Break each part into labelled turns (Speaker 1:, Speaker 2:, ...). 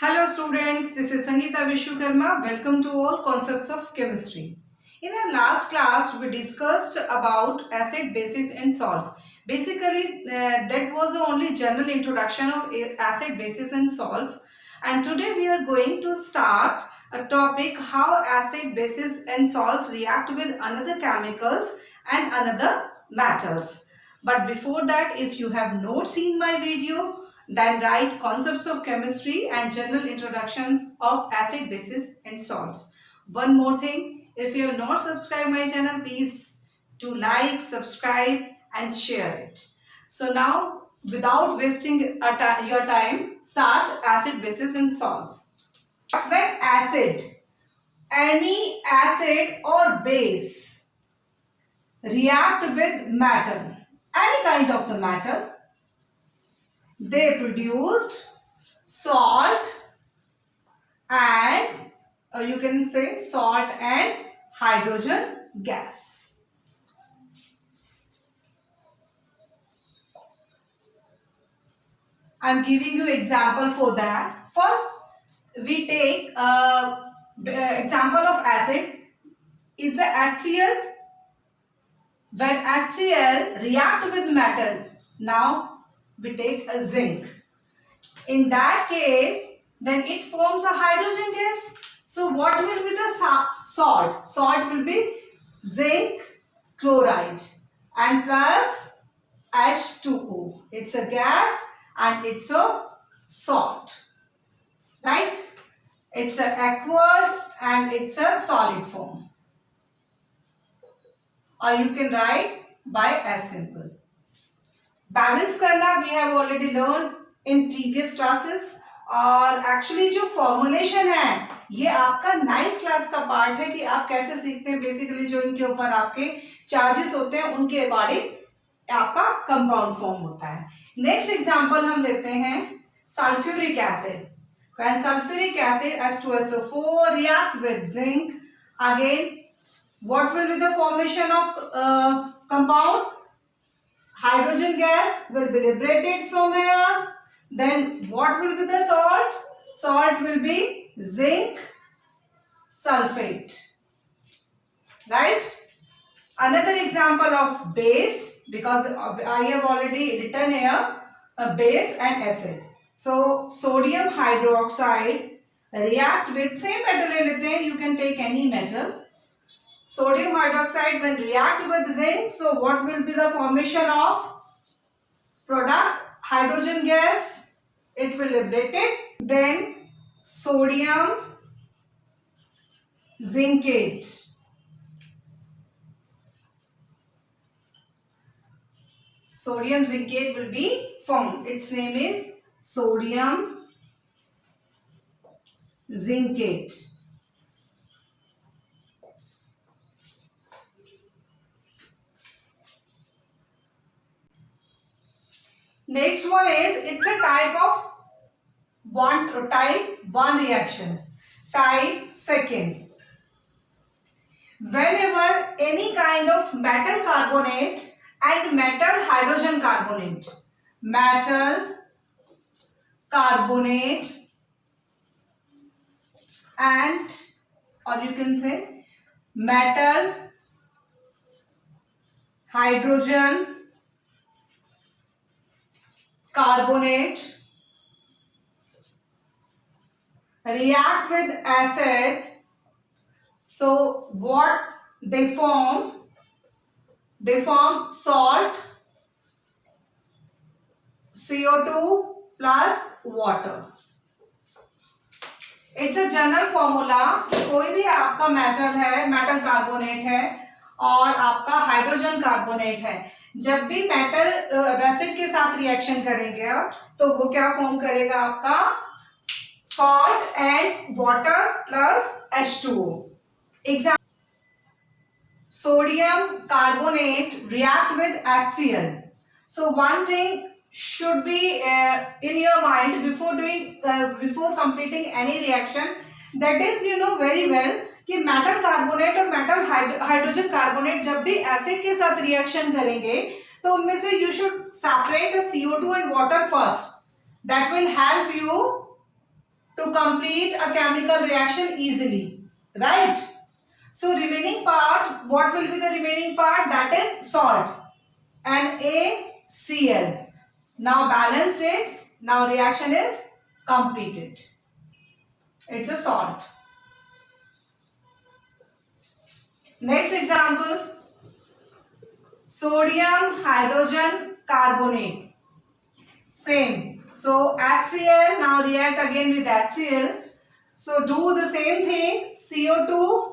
Speaker 1: Hello students, this is Sangeeta Vishwakarma. Welcome to all concepts of chemistry. In our last class, we discussed about acid, bases and salts. Basically, that was the only general introduction of acid, bases and salts. And today we are going to start a topic how acid, bases and salts react with another chemicals and another metals. But before that, if you have not seen my video, then write concepts of chemistry and general introductions of acid, bases and salts. One more thing, if you have not subscribed my channel, please do like, subscribe and share it. So now, without wasting your time, start acid, bases and salts. When acid, any acid or base react with metal, any kind of the metal, they produced salt and you can say salt and hydrogen gas. I am giving you example for that. First, we take example of acid is the HCl. When HCl react with metal, now we take a zinc. In that case, then it forms a hydrogen gas. So what will be the salt? Salt will be zinc chloride and plus H2O. It's a gas and it's a salt. Right? It's a aqueous and it's a solid form. Or you can write by as simple. Balance करना we have already learned in previous classes और actually जो formulation है ये आपका 9th class का part है कि आप कैसे सीखते हैं. बेसिकली जो इनके ऊपर आपके चार्जेस होते हैं उनके अकॉर्डिंग आपका कंपाउंड फॉर्म होता है. नेक्स्ट एग्जांपल हम लेते हैं sulphuric acid. When sulfuric acid H2SO4 react with zinc, again what will be the formation of compound? Hydrogen gas will be liberated from air. Then what will be the salt? Salt will be zinc sulfate. Right? Another example of base, because I have already written here a base and acid. So sodium hydroxide react with same metal ले लेते हैं. You can take any metal. Sodium hydroxide when react with zinc, so what will be the formation of product? Hydrogen gas, it will liberate it. Then sodium zincate. Sodium zincate will be formed. Its name is sodium zincate. Next one is, it's a type of type 1 reaction. Type 2. Whenever any kind of metal carbonate and metal hydrogen carbonate, metal carbonate and, or you can say metal hydrogen carbonate react with acid, so what they form? They form salt, CO2 plus water. It's a general formula. कोई भी आपका metal है, metal carbonate है और आपका hydrogen carbonate है, जब भी मेटल एसिड के साथ रिएक्शन करेंगे तो वो क्या फॉर्म करेगा? आपका salt and water plus H2O. Example, sodium carbonate react with HCl. So one thing should be in your mind before completing any reaction, that is you know very well कि metal carbonate और metal hydrogen carbonate जब भी acid के साथ reaction करेंगे तो उनमें से you should separate CO2 and water first. That will help you to complete a chemical reaction easily, right? So remaining part, what will be the remaining part? That is salt, NaCl. Now balanced it. Now reaction is completed. It's a salt. Next example, sodium hydrogen carbonate. Same. So HCl, now react again with HCl. So do the same thing. CO2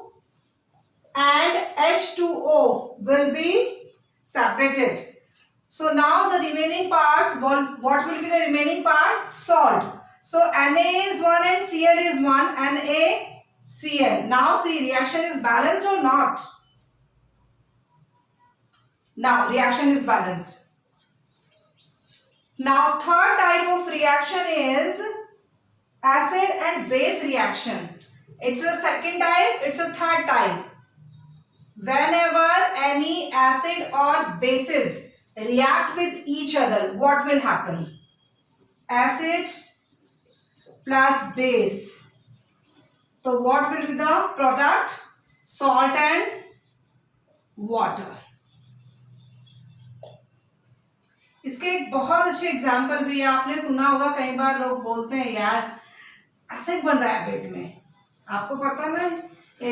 Speaker 1: and H2O will be separated. So now the remaining part, what will be the remaining part? Salt. So Na is 1 and Cl is 1, NaCl. Now see, reaction is balanced or not? Now reaction is balanced. Now third type of reaction is acid and base reaction. It's a second type, it's a third type. Whenever any acid or bases react with each other, what will happen? Acid plus base. So what will be the product? Salt and water. इसके एक बहुत अच्छे example भी है, आपने सुना होगा, कई बार लोग बोलते हैं यार एसिड बन रहा है पेट में. आपको पता है,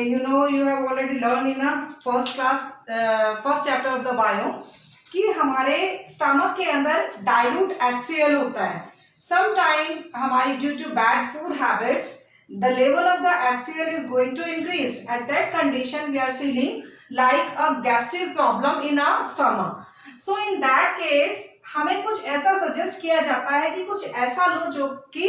Speaker 1: you know, you have already learn in first class first chapter of the bio कि हमारे स्टमक के अंदर डाइल्यूट HCl होता है. सम टाइम हमारी due to bad food habits the level of the HCl is going to increase. At that condition we are feeling like a gastric problem in our stomach. So in that case हमें कुछ ऐसा suggest किया जाता है कि कुछ ऐसा लो जो कि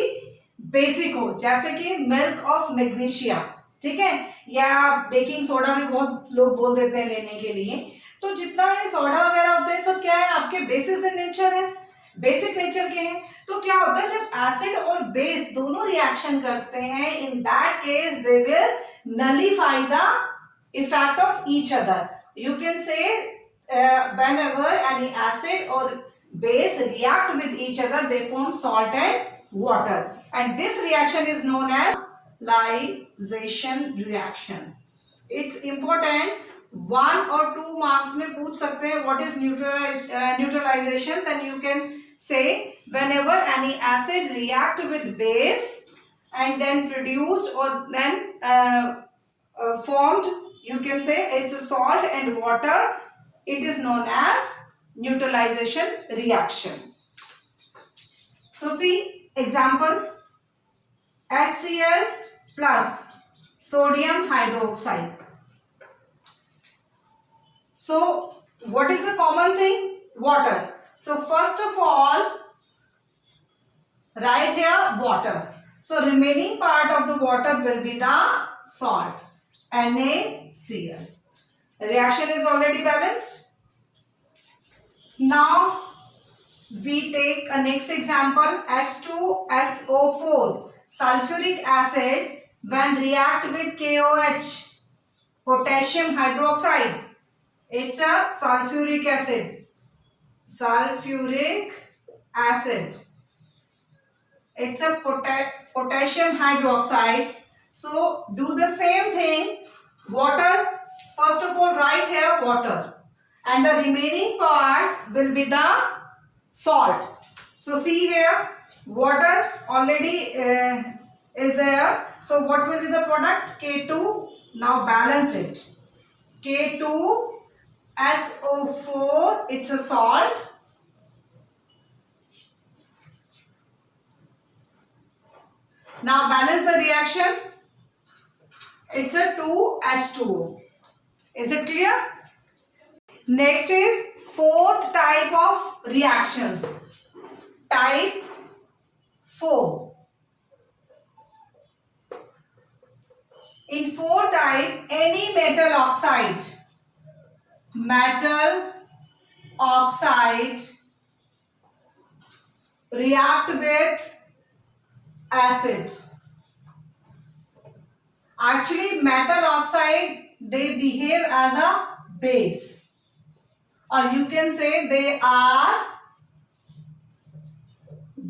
Speaker 1: बेसिक हो, जैसे कि मिल्क ऑफ मैग्नीशिया, ठीक है, या बेकिंग सोडा भी बहुत लोग बोल देते हैं लेने के लिए. तो जितना ये सोडा वगैरह होता है सब क्या है, आपके बेसिस इन नेचर है, बेसिक नेचर के हैं. तो क्या होता है, जब एसिड और बेस दोनों रिएक्शन करते हैं, इन that case they will nullify the effect of each other. You can से whenever any acid or base react with each other, they form salt and water, and this reaction is known as neutralization reaction. It's important, 1 or 2 marks में पूछ सकते हैं what is neutralization. Then you can say whenever any acid react with base and then produced or then formed, you can say it's a salt and water. It is known as neutralization reaction. So see example, HCl plus sodium hydroxide. So what is the common thing? Water. So first of all, right here water. So remaining part of the water will be the salt, NaCl. Reaction is already balanced. Now we take a next example, H2SO4, sulfuric acid, when react with KOH, potassium hydroxide, it's a sulfuric acid. Sulfuric acid. It's a potassium hydroxide. So do the same thing. Water. First of all, write here water, and the remaining part will be the salt. So see here, water already is there. So what will be the product? K2. Now balance it. K2SO4. It's a salt. Now balance the reaction. It's a 2H2O. Is it clear? Next is fourth type of reaction, type 4. In 4 type, any metal oxide react with acid. Actually metal oxide, they behave as a base, or you can say they are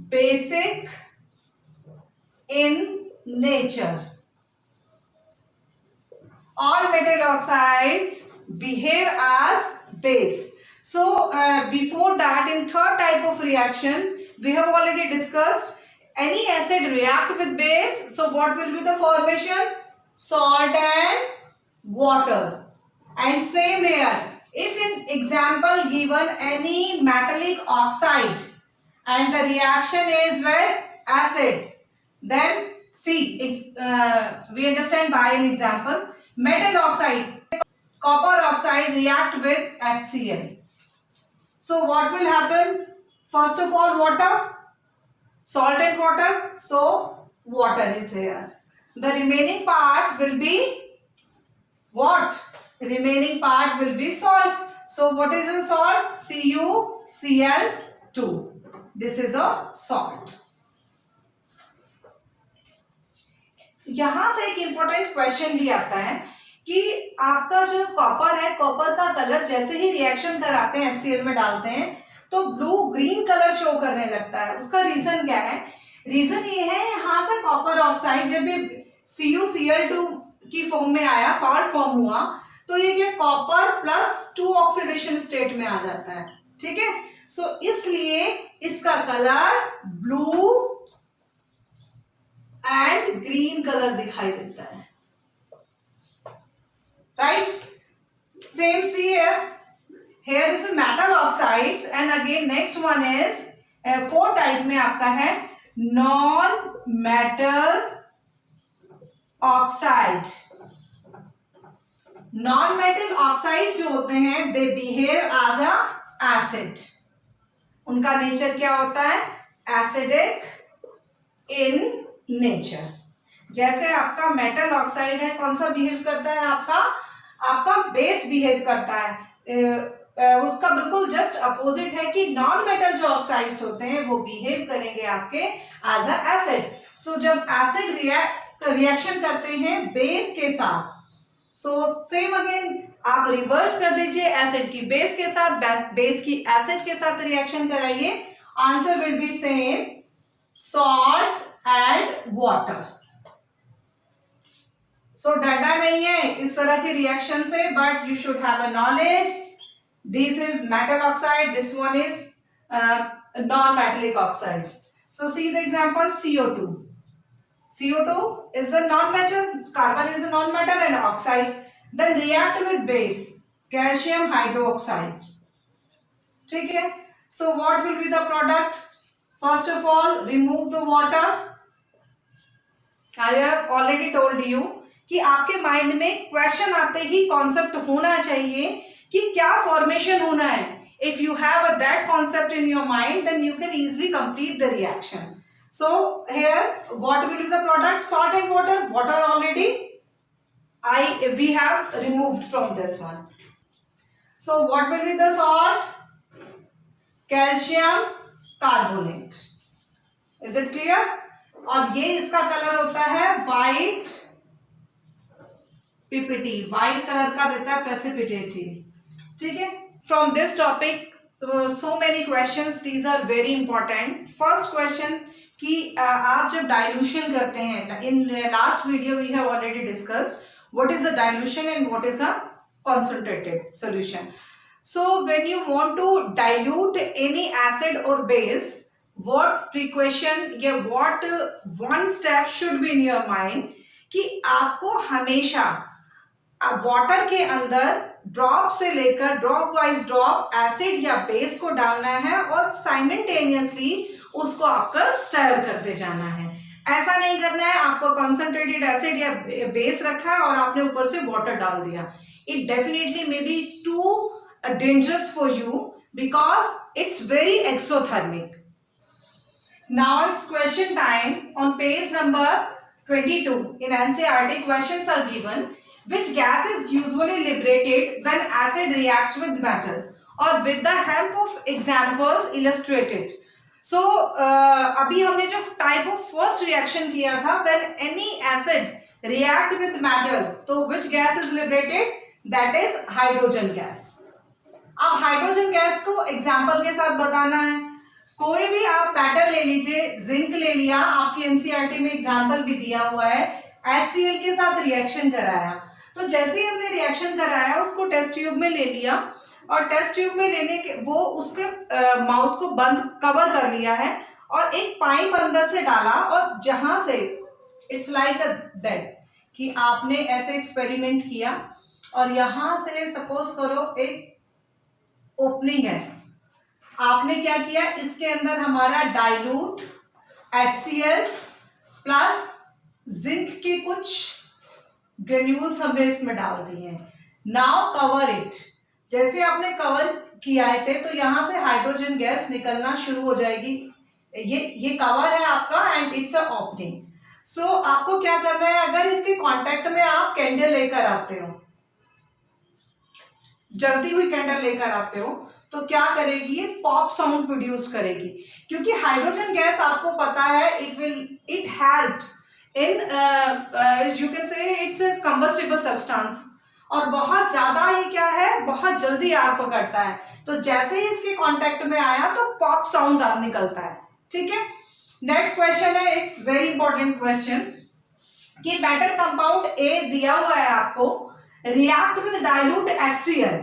Speaker 1: basic in nature. All metal oxides behave as base. So before that, in third type of reaction, we have already discussed any acid react with base. So what will be the formation? Salt and water. And same here, if in example given any metallic oxide and the reaction is with acid, then see, we understand by an example. Metal oxide, copper oxide react with HCl. So what will happen? First of all, water, salt and water. So water is here. The remaining part will be what? Remaining part will be salt. So what is a salt? CuCl2. This is a salt. यहां से एक important question भी आता है कि आपका जो copper है, कॉपर का कलर जैसे ही रिएक्शन कराते हैं HCl में डालते हैं तो ब्लू ग्रीन कलर शो करने लगता है. उसका रीजन क्या है? रीजन ये है, यहाँ से कॉपर ऑक्साइड जब भी CuCl2 की फॉर्म में आया, सॉल्ट फॉर्म हुआ, तो ये क्या कॉपर प्लस 2 ऑक्सीडेशन स्टेट में आ जाता है. ठीक है. सो इसलिए इसका colour blue and green colour दिखाई देता है. Right. Same see here is metal oxides and again next one is 4 type में आपका है non metal oxide. Non metal oxide जो होते हैं they behave as a acid. उनका नेचर क्या होता है? Acidic in nature. जैसे आपका मेटल ऑक्साइड है, कौन सा बिहेव करता है? आपका बेस बिहेव करता है. उसका बिल्कुल जस्ट अपोजिट है कि नॉन मेटल जो ऑक्साइड्स होते हैं वो बिहेव करेंगे आपके एज अ एसिड. सो जब एसिड रिएक्शन करते हैं बेस के साथ, सो सेम अगेन आप रिवर्स कर दीजिए, एसिड की बेस के साथ, बेस की एसिड के साथ रिएक्शन कराइए, answer will be same, salt and water. So डरना नहीं है इस तरह की रिएक्शन से, but you should have a knowledge. This is metal oxide, this one is non-metallic oxides. So see the example CO2. CO2 is a non-metal, carbon is a non-metal and oxides. Then react with base, calcium hydroxide. ठीक है. So what will be the product? First of all, remove the water. I have already told you कि आपके mind में question आते ही concept होना चाहिए कि क्या फॉर्मेशन होना है. If you have that concept in your mind then you can easily complete the reaction. So here what will be the product? Salt and water. Water already we have removed from this one. So what will be the salt? Calcium carbonate. Is it clear? और ये इसका colour होता है white PPT. White colour का देता है precipitate. ठीक है. From this topic so many questions, these are very important. First question कि आप जब डाइल्यूशन करते हैं, in last video we have already discussed what is the dilution and what is a concentrated solution. So when you want to dilute any acid or base, what precaution या what one step should be in your mind कि आपको हमेशा water के अंदर drop से लेकर drop wise drop acid या base को डालना है और साइमल्टेनियसली उसको आपका स्टर करते जाना है. ऐसा नहीं करना है आपको कॉन्सेंट्रेटेड एसिड या बेस रखा है और आपने ऊपर से वाटर डाल दिया. It definitely may be too dangerous for you because it's very exothermic. Now it's question time. On page number 22 in NCERT, questions are given. Which gas is usually liberated when acid reacts with metal? Or with the help of examples illustrated. So अभी हमने जो type of first reaction किया था, when any acid react with metal, तो which gas is liberated? That is hydrogen gas. अब hydrogen gas को example के साथ बताना है. कोई भी आप मैटर ले लीजिए, जिंक ले लिया, आपकी एनसीईआरटी में एग्जाम्पल भी दिया हुआ है, HCl के साथ रिएक्शन कराया, तो जैसे ही हमने रिएक्शन कराया उसको टेस्ट ट्यूब में ले लिया और टेस्ट ट्यूब में लेने के वो उसके माउथ को बंद कवर कर लिया है और एक पाइप अंदर से डाला और जहां से इट्स लाइक अ दैट कि आपने ऐसे एक्सपेरिमेंट किया और यहां से सपोज करो एक ओपनिंग है, आपने क्या किया, इसके अंदर हमारा डाइल्यूट HCl प्लस जिंक के कुछ ग्रेन्यूल्स हमने इसमें डाल दिए हैं। नाउ कवर इट, जैसे आपने कवर किया इसे तो यहां से हाइड्रोजन गैस निकलना शुरू हो जाएगी। ये कवर है आपका एंड इट्स अ ओपनिंग। सो आपको क्या करना है, अगर इसके कांटेक्ट में आप कैंडल लेकर आते हो, जलती हुई कैंडल लेकर आते हो, तो क्या करेगी, ये पॉप साउंड प्रोड्यूस करेगी, क्योंकि हाइड्रोजन गैस आपको पता है it helps in you can से इट्स अ कंबस्टिबल सब्सटेंस और बहुत ज्यादा ये क्या है, बहुत जल्दी आग पकड़ता है। तो जैसे ही इसके कांटेक्ट में आया तो पॉप साउंड निकलता है। ठीक है, नेक्स्ट क्वेश्चन है, इट्स वेरी इंपॉर्टेंट क्वेश्चन कि मेटल कंपाउंड ए दिया हुआ है आपको, react with dilute HCl।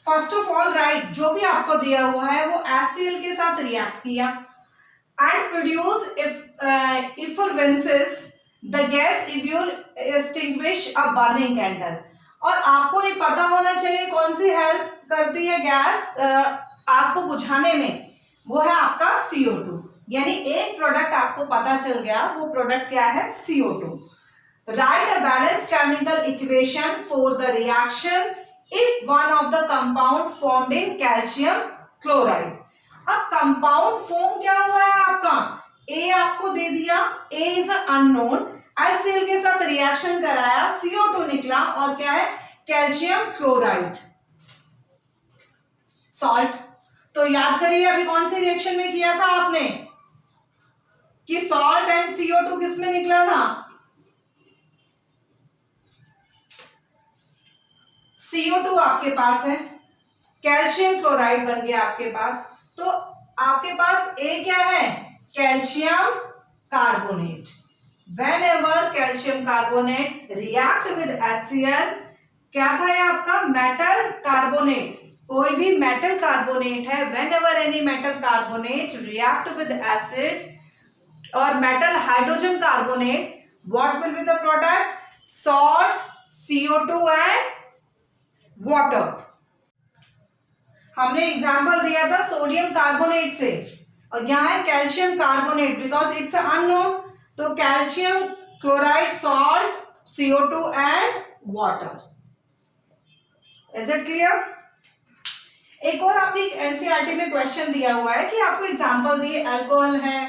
Speaker 1: First of all right, जो भी आपको दिया हुआ है वो HCl के साथ रिएक्ट किया and produce effervescences the gas if you extinguish a burning candle. और आपको ये पता होना चाहिए कौन सी हेल्प करती है गैस आग को बुझाने में, वो है आपका CO2। यानी एक प्रोडक्ट आपको पता चल गया, वो प्रोडक्ट क्या है, CO2। Right a balance chemical equation for the reaction if one of the compound formed in calcium chloride। अब कंपाउंड फॉर्म क्या हुआ है आपका, A आपको दे दिया, A is unknown, HCl के साथ रिएक्शन कराया, CO2 निकला और क्या है, कैल्शियम क्लोराइड सॉल्ट। तो याद करिए अभी कौन से रिएक्शन में किया था आपने कि सॉल्ट एंड CO2 किस में निकला था, CO2 आपके पास है, कैल्शियम क्लोराइड बन गया आपके पास, तो आपके पास A क्या है, calcium carbonate. Whenever calcium carbonate react with HCl, क्या था ये आपका मेटल कार्बोनेट, कोई भी मेटल कार्बोनेट है, whenever any metal carbonate react with acid और metal hydrogen carbonate, what will be the product, salt, CO2 and water. हमने example दिया था सोडियम कार्बोनेट से और यहाँ है calcium carbonate, because it's unknown, तो calcium chloride, salt, CO2 and water. Is it clear? एक और आपने एनसीईआरटी में क्वेश्चन दिया हुआ है कि आपको एग्जाम्पल दिए, अल्कोहल है,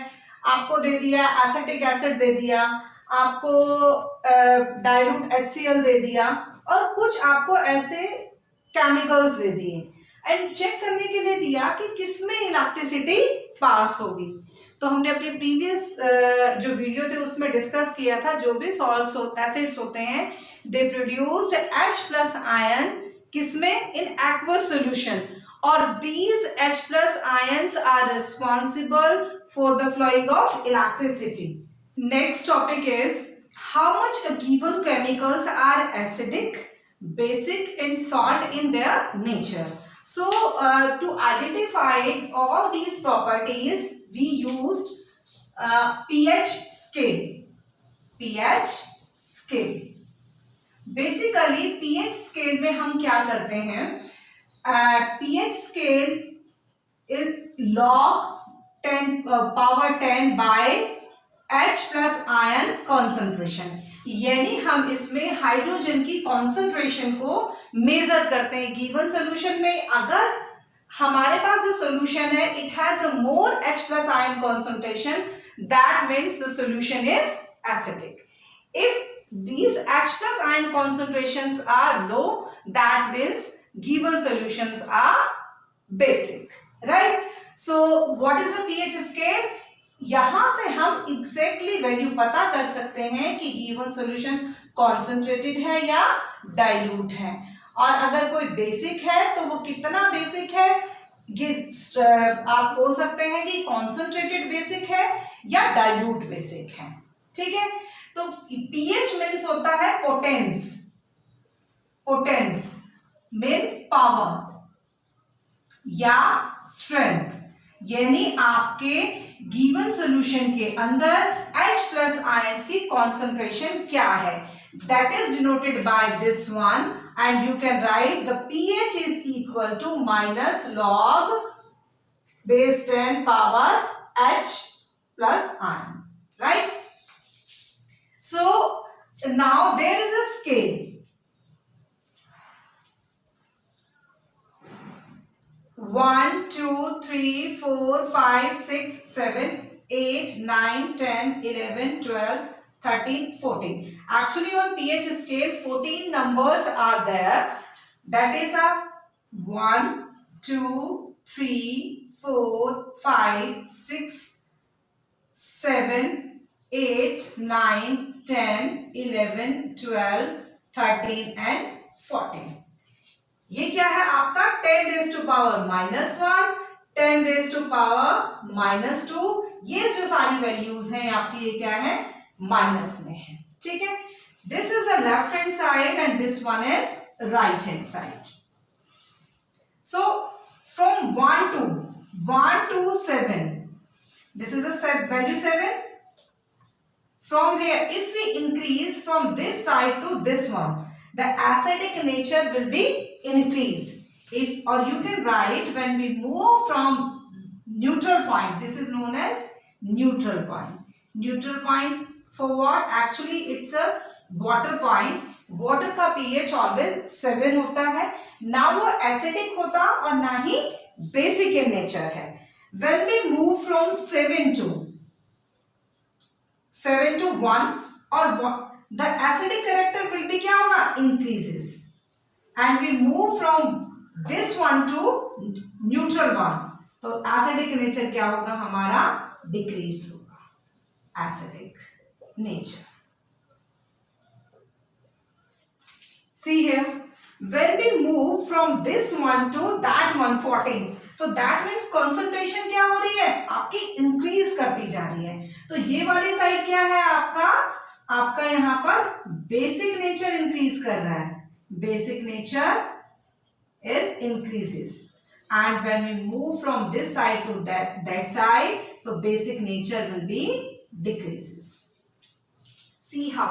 Speaker 1: आपको दे दिया एसिटिक एसिड दे दिया, आपको डाइल्यूट HCl दे दिया और कुछ आपको ऐसे केमिकल्स दे दिए एंड चेक करने के लिए दिया कि किसमें इलेक्ट्रिसिटी पास होगी। तो हमने अपने प्रीवियस जो वीडियो थे उसमें डिस्कस किया था, जो भी सॉल्ट्स एसिड्स होते हैं दे प्रोड्यूस्ड H+ आयन किसमें, इन एक्वस सॉल्यूशन, और these H+ ions are responsible for the flowing of electricity. Next topic is how much given chemicals are acidic, basic and salt in their nature. So to identify all these properties we used pH scale. pH scale basically pH scale में हम क्या करते हैं, pH scale is log 10 power 10 by H+ ion concentration, यानी हम इसमें hydrogen की concentration को मेजर करते हैं। गिवन सोल्यूशन में अगर हमारे पास जो सोल्यूशन है it has a more H+ ion concentration, that means the solution is acidic. If these H+ ion concentrations are low, that means given solutions are basic, right? So what is the pH scale? यहां से हम exactly value पता कर सकते हैं कि given solution concentrated है या डाइल्यूट है, और अगर कोई बेसिक है तो वो कितना बेसिक है, ये आप बोल सकते हैं कि कॉन्सेंट्रेटेड बेसिक है या डाइल्यूट बेसिक है। ठीक है, तो पीएच मीन्स होता है पोटेंस, पोटेंस मीन्स पावर या स्ट्रेंथ, यानी आपके गिवन सॉल्यूशन के अंदर H प्लस आयंस की कॉन्सेंट्रेशन क्या है, that is denoted by this one, and you can write the pH is equal to minus log base 10 power H plus ion, right? So now there is a scale. 1, 2, 3, 4, 5, 6, 7, 8, 9, 10, 11, 12, 13, 14. Actually on pH scale 14 numbers are there. That is a 1, 2, 3, 4, 5, 6, 7, 8, 9, 10, 11, 12, 13 and 14. ये क्या है आपका 10 raise to power -1, 10 raise to power -2, ये जो सारी values हैं आपकी, ये क्या है माइनस में है। ठीक है, this is a left hand side and this one is right hand side. So from 1 to 7, this is a value 7. From here, if we increase from this side to this one, the acidic nature will be increased. If, or you can write, when we move from neutral point, this is known as neutral point. Neutral point for what? Actually it's a water point. Water का pH always 7 होता है, ना वो acidic होता और ना ही basic in nature है। When we move from 7 to 1, और the acidic character will be क्या होगा, increases, and we move from this one to neutral one, तो एसिडिक नेचर क्या होगा हमारा, डिक्रीज होगा, acidic nature. See here, when we move from this one to that one 14, तो that means concentration क्या हो रही है आपकी, इंक्रीज करती जा रही है। तो ये वाली साइड क्या है आपका यहाँ पर बेसिक नेचर इंक्रीज कर रहा है, basic nature is increases, and when we move from this side to that side, so basic nature will be decreases. See how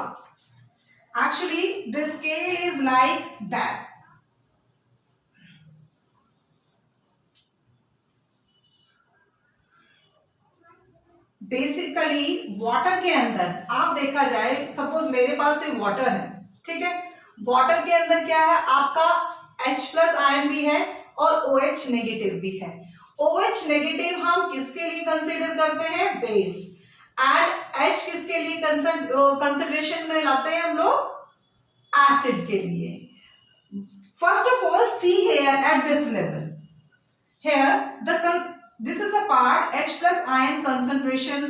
Speaker 1: actually the scale is like that. Basically water के अंदर आप देखा जाए, suppose मेरे पास से water है, ठीक है, वाटर के अंदर क्या है आपका H प्लस आयन भी है और OH नेगेटिव भी है। OH नेगेटिव हम किसके लिए कंसिडर करते हैं, बेस, एंड H किसके लिए कंसिडरेशन में लाते हैं हम लोग, एसिड के लिए। First of all see here at this level, here this is a part H plus ion concentration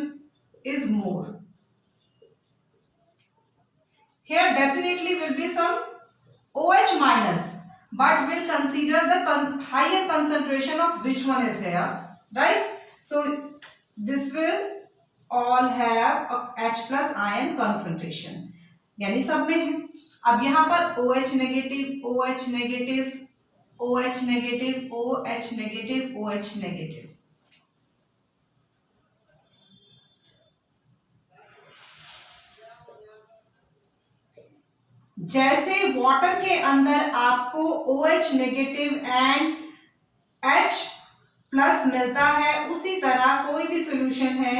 Speaker 1: is more. Here definitely will be some OH minus, but we'll consider the higher concentration of which one is here, right? So this will all have a H plus ion concentration, यानी सब में है। अब यहाँ पर OH negative, OH negative, OH negative, OH negative, OH negative, जैसे water के अंदर आपको OH negative and H plus मिलता है, उसी तरह कोई भी सॉल्यूशन है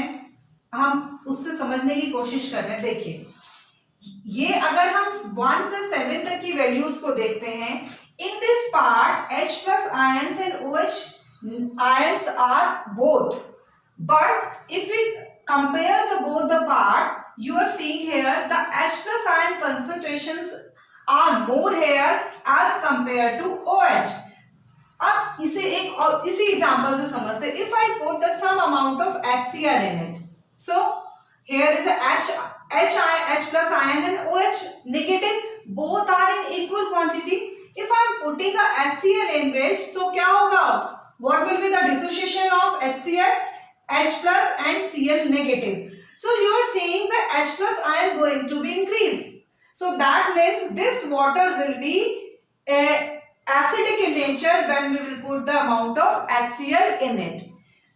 Speaker 1: हम उससे समझने की कोशिश कर रहे हैं। देखिए, ये अगर हम 1 से 7 तक की वैल्यूज को देखते हैं, in this part H plus ions and OH ions are both, but if we compare the both the part, you are seeing here the H plus ion concentrations are more here as compared to OH. अब इसे एक और इसी example से समझते हैं। If I put some amount of HCl in it, so here is a H plus ion and OH negative, both are in equal quantity. If I am putting a HCl in which, so क्या होगा, what will be the dissociation of HCl? H plus and Cl negative. So you are seeing the H plus ion going to be increased. So that means this water will be acidic in nature when we will put the amount of HCl in it.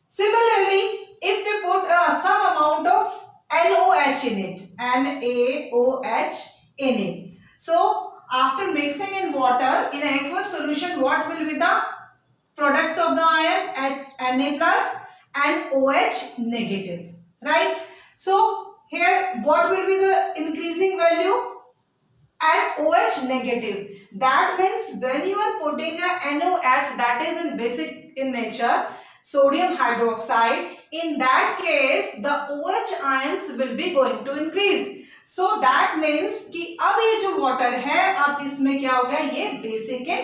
Speaker 1: Similarly, if we put some amount of NaOH in it, NaOH in it. So after mixing in water in aqueous solution, what will be the products of the ion? Na plus and OH negative, right? So here what will be the increasing value? NaOH negative. That means when you are putting a NaOH, that is in basic in nature, sodium hydroxide, in that case the OH ions will be going to increase. So that means कि अब ये जो water है, अब इसमें क्या हो गया, ये basic in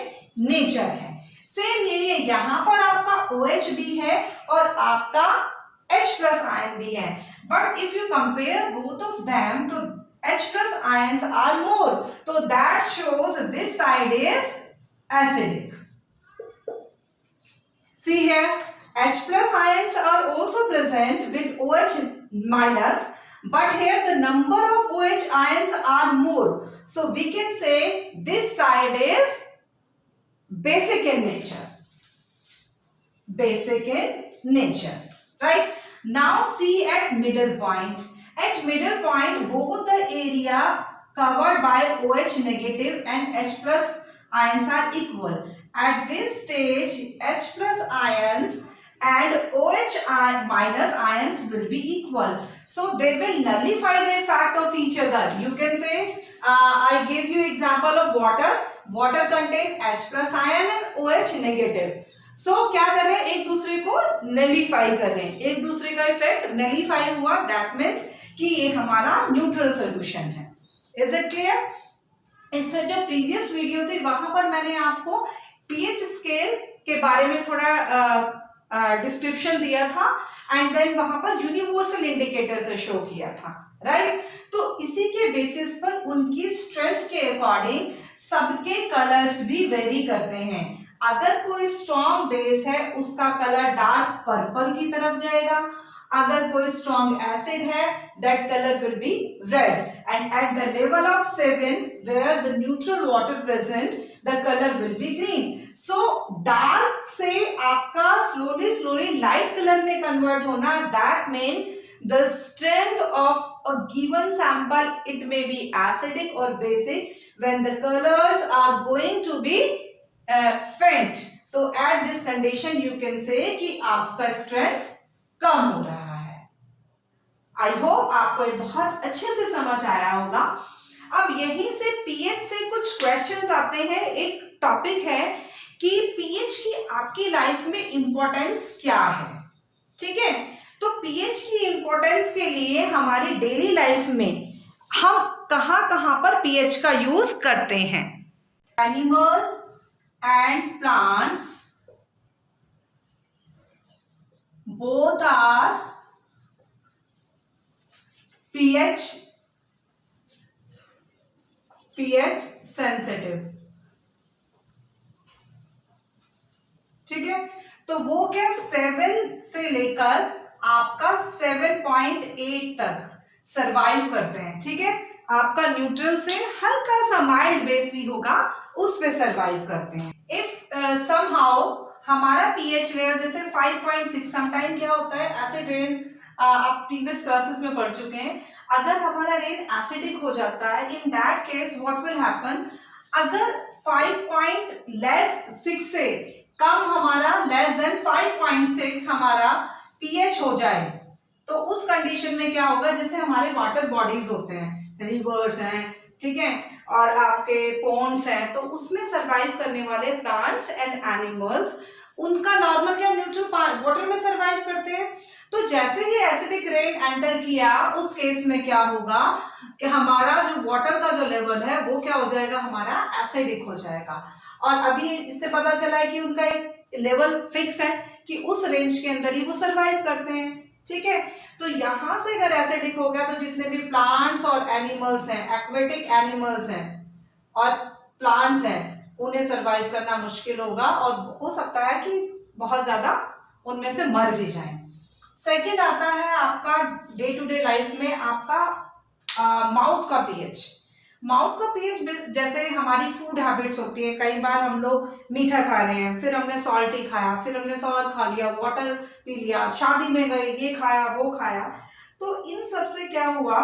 Speaker 1: nature है. सेम ये यहाँ पर आपका OH भी है और आपका H plus ion भी है. But if you compare both of them, तो H plus ions are more. So that shows this side is acidic. See here, H plus ions are also present with OH minus, but here the number of OH ions are more. So we can say this side is basic in nature. Basic in nature, right? Now see at middle point. At middle point, both the area covered by OH negative and H plus ions are equal. At this stage, H plus ions and OH minus ions will be equal. So they will nullify the effect of each other. You can say, I gave you example of water. Water contain H plus ion and OH negative. So क्या कर रहे हैं, एक दूसरे को nullify कर रहे हैं, एक दूसरे का इफेक्ट नलीफाई हुआ. दैट मीन्स कि ये हमारा न्यूट्रल सोल्यूशन है. Is it clear? इससे जो प्रीवियस वीडियो थी वहां पर मैंने आपको पीएच स्केल के बारे में थोड़ा डिस्क्रिप्शन दिया था एंड देन वहां पर यूनिवर्सल इंडिकेटर से शो किया था, राइट? तो इसी के बेसिस पर उनकी स्ट्रेंथ के अकॉर्डिंग सबके कलर्स भी वेरी करते हैं. अगर कोई स्ट्रॉन्ग बेस है उसका कलर डार्क पर्पल की तरफ जाएगा. अगर कोई स्ट्रॉन्ग एसिड है that colour will be red. And at the level of 7 where the neutral water present the colour will be green. So dark से आपका स्लोली लाइट कलर में कन्वर्ट होना, that mean the strength of a given sample, it may be acidic और basic, when the colours are going to be faint. तो at this condition you can say कि आपका strength कम हो रहा है. I hope आपको बहुत अच्छे से समझ आया होगा. अब यहीं से पीएच से कुछ क्वेश्चंस आते हैं. एक टॉपिक है कि पीएच की आपकी लाइफ में इंपॉर्टेंस क्या है, ठीक है? तो पीएच की इंपॉर्टेंस के लिए हमारी डेली लाइफ में हम कहां पर पीएच का यूज करते हैं? Animal and plants both are pH sensitive. ठीक है, तो वो क्या 7 से लेकर आपका 7.8 तक सरवाइव करते हैं. ठीक है, आपका न्यूट्रल से हल्का सा माइल्ड बेस भी होगा उस पे सरवाइव करते हैं. इफ समहाउ हमारा पीएच लेवल जैसे 5.6, समटाइम क्या होता है एसिड रेन, आप प्रीवियस क्लासेस में पढ़ चुके हैं. अगर हमारा रेन एसिडिक हो जाता है, इन that case what will happen, अगर 5.6 से कम हमारा लेस देन 5.6 हमारा पीएच हो जाए, तो उस कंडीशन में क्या होगा, जैसे हमारे वाटर बॉडीज होते हैं, रिवर्स हैं, ठीक है, और आपके पॉन्ड्स हैं, तो उसमें सरवाइव करने वाले प्लांट्स एंड एनिमल्स, उनका नॉर्मल क्या न्यूट्रल वाटर में सरवाइव करते हैं. तो जैसे ही एसिडिक रेन एंटर किया उस केस में क्या होगा कि हमारा जो वाटर का जो लेवल है वो क्या हो जाएगा, हमारा एसिडिक हो जाएगा. और अभी इससे पता चला है कि उनका एक लेवल फिक्स है कि उस रेंज के अंदर ही वो सरवाइव करते हैं. ठीक है, तो यहां से अगर एसिडिक हो गया तो जितने भी प्लांट्स और एनिमल्स हैं, एक्वेटिक एनिमल्स हैं और प्लांट्स हैं, उन्हें सरवाइव करना मुश्किल होगा और हो सकता है कि बहुत ज्यादा उनमें से मर भी जाएं। सेकंड आता है आपका डे टू डे लाइफ में आपका माउथ का पीएच। माउथ का पीएच जैसे हमारी फूड हैबिट्स होती है, कई बार हम लोग मीठा खा रहे हैं, फिर हमने सॉल्टी खाया, फिर हमने सॉल्ट खा लिया, वाटर पी लिया, शादी में गए, ये खाया वो खाया, तो इन सब से क्या हुआ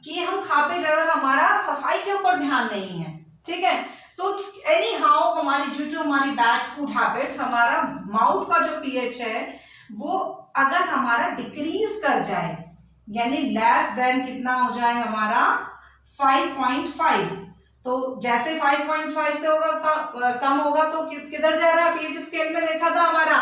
Speaker 1: कि हम खाते गए और हमारा सफाई के ऊपर ध्यान नहीं है, ठीक है। तो एनी हाउ हमारी ड्यू टू हमारी बैड फूड हैबिट्स हमारा माउथ का जो पीएच है वो अगर हमारा डिक्रीज कर जाए, यानी लेस देन कितना हो जाए हमारा 5.5, तो जैसे 5.5 से होगा कम होगा तो किधर जा रहा है, पीएच स्केल में देखा था हमारा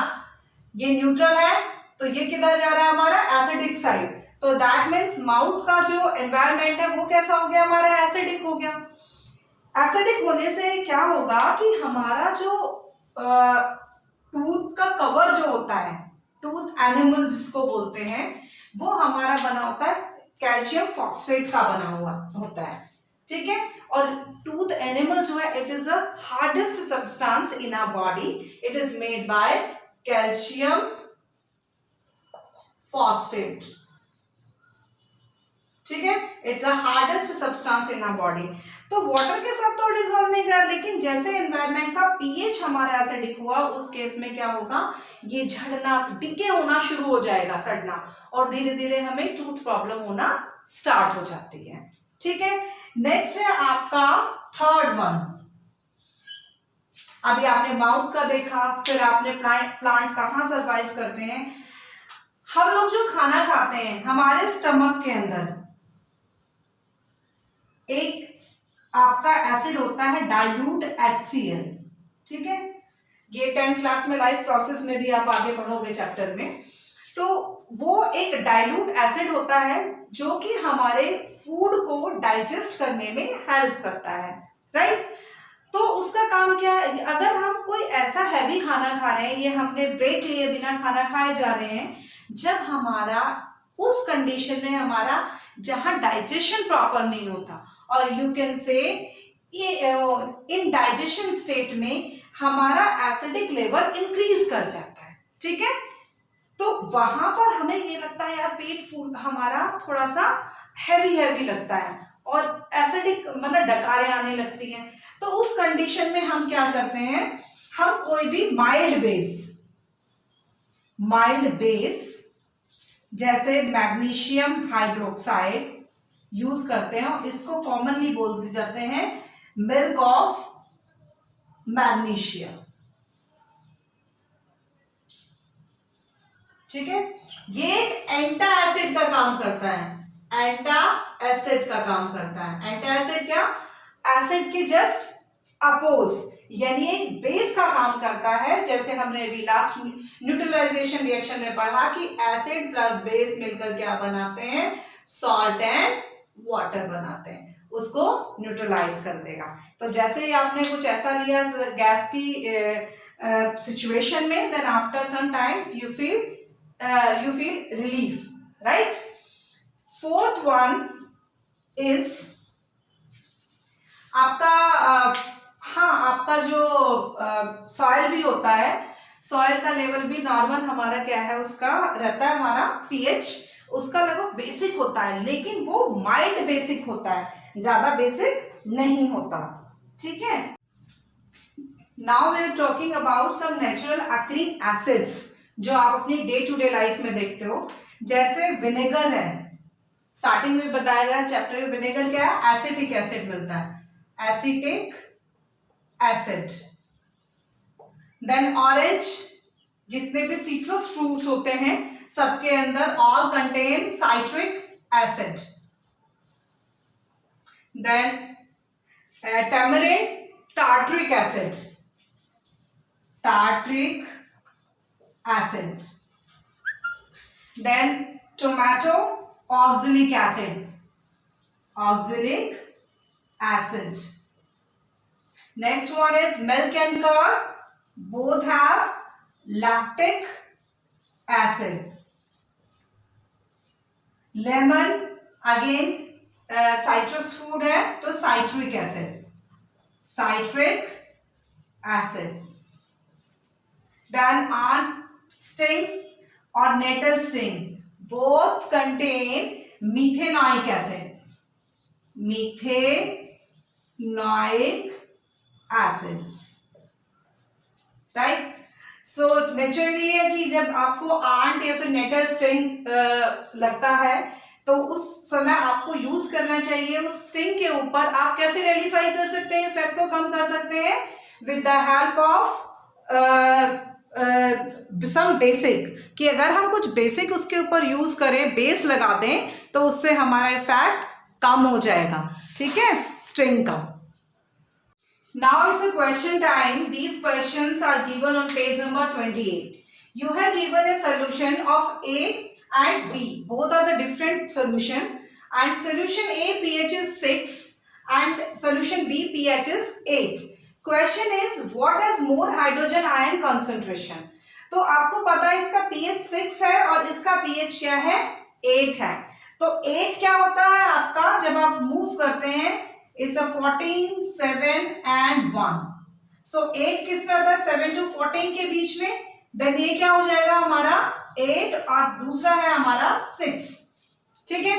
Speaker 1: ये न्यूट्रल है, तो ये किधर जा रहा है हमारा एसिडिक साइड। तो दैट मीन्स माउथ का जो एनवायरमेंट है वो कैसा हो गया हमारा, एसिडिक हो गया। एसिडिक होने से क्या होगा कि हमारा जो टूथ का कवर जो होता है, टूथ एनिमल जिसको बोलते हैं, वो हमारा बना होता है कैल्शियम फॉस्फेट का बना हुआ होता है, ठीक है। और टूथ एनिमल जो है it is a hardest substance in our body, it is made by calcium phosphate, ठीक है। It's a hardest substance in our body. तो वाटर के साथ तो डिसॉल्व नहीं कर, लेकिन जैसे एनवायरनमेंट का पीएच हमारा एसिडिक हुआ उस केस में क्या होगा, ये झड़ना, डिके होना शुरू हो जाएगा, सड़ना, और धीरे धीरे हमें टूथ प्रॉब्लम होना स्टार्ट हो जाती है, ठीक है। नेक्स्ट है आपका थर्ड वन। अभी आपने माउथ का देखा, फिर आपने प्लांट कहाँ सर्वाइव करते हैं। हम लोग जो खाना खाते हैं हमारे स्टमक के अंदर एक आपका एसिड होता है डाइल्यूट HCl, ठीक है। ये 10th क्लास में लाइफ प्रोसेस में भी आप आगे पढ़ोगे चैप्टर में। तो वो एक डाइल्यूट एसिड होता है जो कि हमारे फूड को डाइजेस्ट करने में हेल्प करता है, राइट। तो उसका काम क्या है, अगर हम कोई ऐसा हैवी खाना खा रहे हैं, ये हमने ब्रेक लिए बिना खाना खाए जा रहे हैं, जब हमारा उस कंडीशन में हमारा जहां डाइजेशन प्रॉपर नहीं होता, और यू कैन से इन डाइजेशन स्टेट में हमारा एसिडिक लेवल इंक्रीज कर जाता है, ठीक है। तो वहां पर हमें ये लगता है यार पेट फूल हमारा थोड़ा सा हैवी हैवी लगता है और एसिडिक मतलब डकारें आने लगती हैं। तो उस कंडीशन में हम क्या करते हैं, हम कोई भी माइल्ड बेस जैसे मैग्नीशियम हाइड्रोक्साइड यूज करते हैं, और इसको कॉमनली बोलते जाते हैं मिल्क ऑफ मैग्नीशियम, ठीक है। ये एक एंटा एसिड का काम करता है, एंटा एसिड का काम करता है। एंटा एसिड क्या, एसिड के जस्ट अपोज, यानी एक बेस का काम करता है। जैसे हमने अभी लास्ट न्यूट्रलाइजेशन रिएक्शन में पढ़ा कि एसिड प्लस बेस मिलकर क्या बनाते हैं, सॉल्ट एंड वाटर बनाते हैं, उसको न्यूट्रलाइज कर देगा। तो जैसे ही आपने कुछ ऐसा लिया गैस की सिचुएशन में, then after some times you feel relief, right. Fourth one is आपका आपका जो सॉइल भी होता है, सॉइल का लेवल भी नॉर्मल हमारा क्या है, उसका रहता है हमारा पीएच, उसका लगभग बेसिक होता है, लेकिन वो माइल्ड बेसिक होता है, ज्यादा बेसिक नहीं होता, ठीक है। Now we are talking about some natural occurring acids जो आप अपनी डे टू डे लाइफ में देखते हो। जैसे विनेगर है, स्टार्टिंग में बताया गया चैप्टर में, विनेगर क्या है, एसिटिक एसिड मिलता है, एसिटिक एसिड। देन ऑरेंज, जितने भी सिट्रस फ्रूट्स होते हैं सबके अंदर all contain citric acid. Then tamarind, tartaric acid, tartaric acid. Then tomato, oxalic acid, oxalic acid. Next one is milk and curd, both have lactic acid. Lemon again citrus fruit है तो citric acid, citric acid. Then और nettle string both contain methanoic acid, methanoic acids, right. So naturally है कि जब आपको aunt या फिर natal string लगता है तो उस समय आपको यूज करना चाहिए उस स्ट्रिंग के ऊपर। आप कैसे रेलिफाई कर सकते हैं, इफेक्ट को कम कर सकते हैं, with the help of some basic, कि अगर हम कुछ बेसिक उसके ऊपर यूज करें, बेस लगा दें, तो उससे हमारा इफेक्ट कम हो जाएगा, ठीक है, स्ट्रिंग का। Now it's a question time. These questions are given on page number 28. You have given a solution of A and B. Both are the different solution. And solution A pH is 6 and solution B pH is 8. Question is what has more hydrogen ion concentration? तो आपको पता है इसका pH 6 है और इसका pH क्या है, 8 है। तो 8 क्या होता है आपका, जब आप मूव करते हैं is a 14, 7 and 1. So 8 किस में आता है, 7 to 14 के बीच में, देन ये क्या हो जाएगा हमारा 8 और दूसरा है हमारा 6, ठीक है।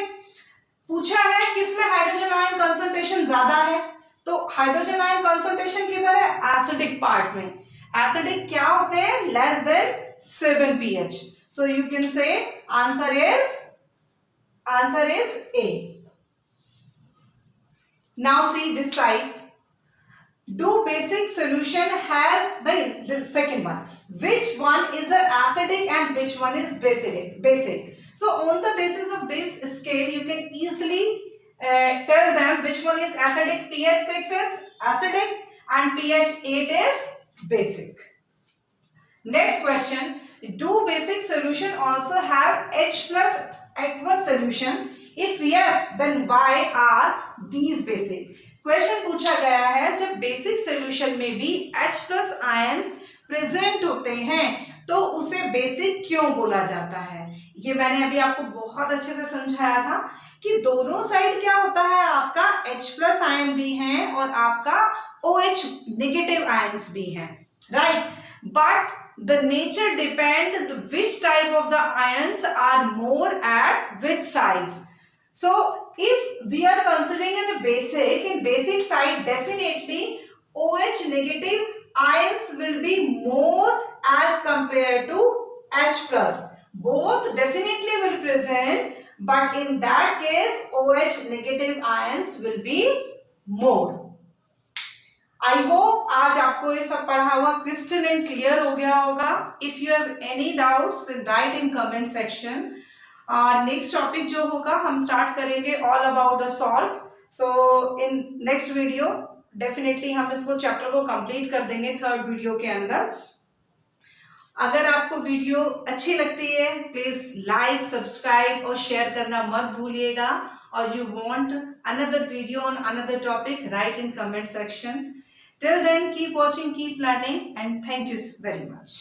Speaker 1: पूछा है किस में हाइड्रोजन आयन कंसंट्रेशन ज्यादा है, तो हाइड्रोजन आयन कंसंट्रेशन किधर है, एसिडिक पार्ट में। एसिडिक क्या होते हैं, less than 7 pH. So you can say answer is A. Now see this side. Do basic solution have the second one? Which one is a acidic and which one is basic? So on the basis of this scale, you can easily tell them which one is acidic. pH 6 is acidic and pH 8 is basic. Next question. Do basic solution also have H plus aqueous solution? If yes, then why are these basic? Question पूछा गया है जब basic solution में भी H plus ions present होते हैं तो उसे बेसिक क्यों बोला जाता है। ये मैंने अभी आपको बहुत अच्छे से समझाया था कि दोनों साइड क्या होता है, आपका H प्लस आयन भी है और आपका OH नेगेटिव आयंस भी है, right. But the nature depend which type of the ions are more at which sides. So if we are considering in basic side, definitely OH negative ions will be more as compared to H plus. Both definitely will present, but in that case OH negative ions will be more. I hope आज आपको ये सब पढ़ा हुआ crystal and clear हो गया होगा। If you have any doubts then write in comment section. Next topic जो होगा हम स्टार्ट करेंगे all about the salt. So in next video definitely हम इसको चैप्टर को कंप्लीट कर देंगे थर्ड वीडियो के अंदर। अगर आपको वीडियो अच्छी लगती है प्लीज लाइक, सब्सक्राइब और शेयर करना मत भूलिएगा। और you want another video on another topic, write in comment section. Till then, keep watching, keep learning, and thank you very much.